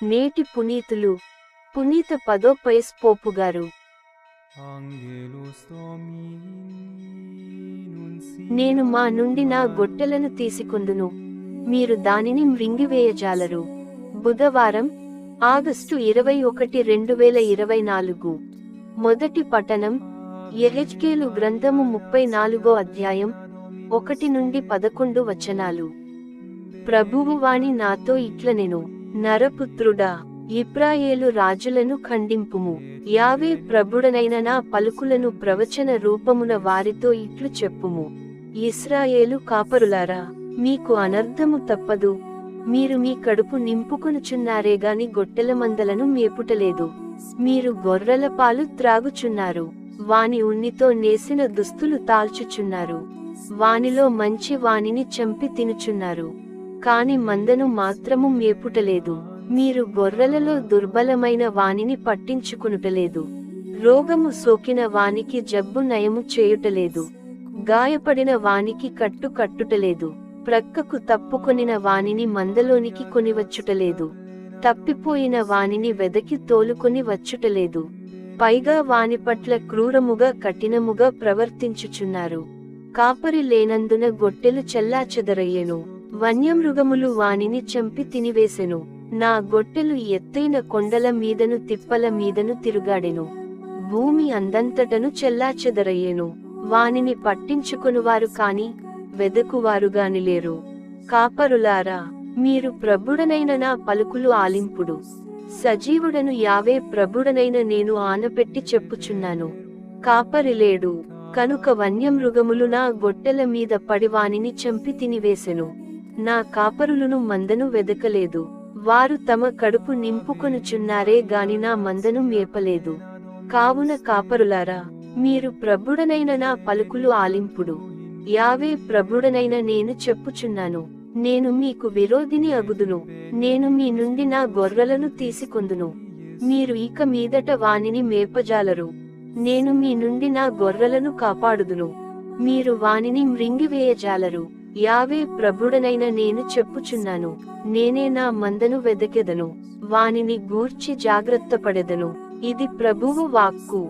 నేటి పునీతులు పునీత పదోపయస్ పోపుగారు. నేను మా నుండి నా గొట్టెలను తీసుకొందును, మీరు దానిని మృంగివేయజాలరు. బుధవారం, ఆగస్టు 21, 2024. మొదటి పఠనం యెహెజ్కేలు గ్రంథము 34వ అధ్యాయం 1 నుండి 11 వచనాలు. ప్రభువు వాణి నాతో ఇట్లనెను, నరపుత్రుడా, ఇశ్రాయేలు రాజులను ఖండింపుము. యావే ప్రభుడనైన నా పలుకులను ప్రవచన రూపమున వారితో ఇట్లు చెప్పుము. ఇశ్రాయేలు కాపరులారా, మీకు అనర్థము తప్పదు. మీరు మీ కడుపు నింపుకొనుచున్నారేగాని గొట్టెల మందలను మేపుటలేదు. మీరు గొర్రెల పాలు త్రాగుచున్నారు, వాని ఉన్నితో నేసిన దుస్తులు తాల్చుచున్నారు. వానిలో మంచి వానిని చంపి తినుచున్నారు, కాని మందను మాత్రము మేపుటలేదు. మీరు గొర్రెలలో దుర్బలమైన వానిని పట్టించుకునుటలేదు. రోగము సోకిన వానికి జబ్బు నయము చేయుటలేదు. గాయపడిన వానికి కట్టు కట్టుటలేదు. ప్రక్కకు తప్పుకొనిన వానిని మందలోనికి కొనివచ్చుటలేదు. తప్పిపోయిన వానిని వెదకి తోలుకొని వచ్చుటలేదు. పైగా వాని పట్ల క్రూరముగా కఠినముగా ప్రవర్తించుచున్నారు. కాపరి లేనందున గొట్టెలు చెల్లాచెదరయ్యెను. వన్యమృగములు వానిని చంపి తినివేసెను. నా గొట్టెలు ఎత్తైన కొండల మీదను తిప్పల మీదను తిరుగాడెను. భూమి అందంతటను చెల్లాచెదరయ్యెను. వానిని పట్టించుకొనువారు కాని వెదకువారుగాని లేరు. కాపరులారా, మీరు ప్రభుడనైన నా పలుకులు ఆలింపుడు. సజీవుడను యావే ప్రభుడనైన నేను ఆనపెట్టి చెప్పుచున్నాను. కాపరి లేడు కనుక వన్యమృగములు నా గొట్టెల మీద పడి వానిని చంపి తినివేసెను. నా కాపరులను మందను వెదకలేదు. వారు తమ కడుపు నింపుకొనుచున్నారే గాని నా మందను మేపలేదు. కావున కాపరులారా, మీరు ప్రభుడనైన నా పలుకులు ఆలింపుడు. యావే ప్రభుడనైన నేను చెప్పుచున్నాను. నేను మీకు విరోధిని అగుదును. నేను మీ నుండి నా గొర్రెలను తీసుకొందును. మీరు ఇక మీదట వానిని మేపజాలరు. నేను మీ నుండి నా గొర్రెలను కాపాడుదును. మీరు వానిని మృంగివేయజాలరు. యావే ప్రభుడనైన నేను చెప్పుచున్నాను. నేనే నా మందను వెదకెదను, వానిని గూర్చి జాగ్రత్త పడెదను. ఇది ప్రభువు వాక్కు.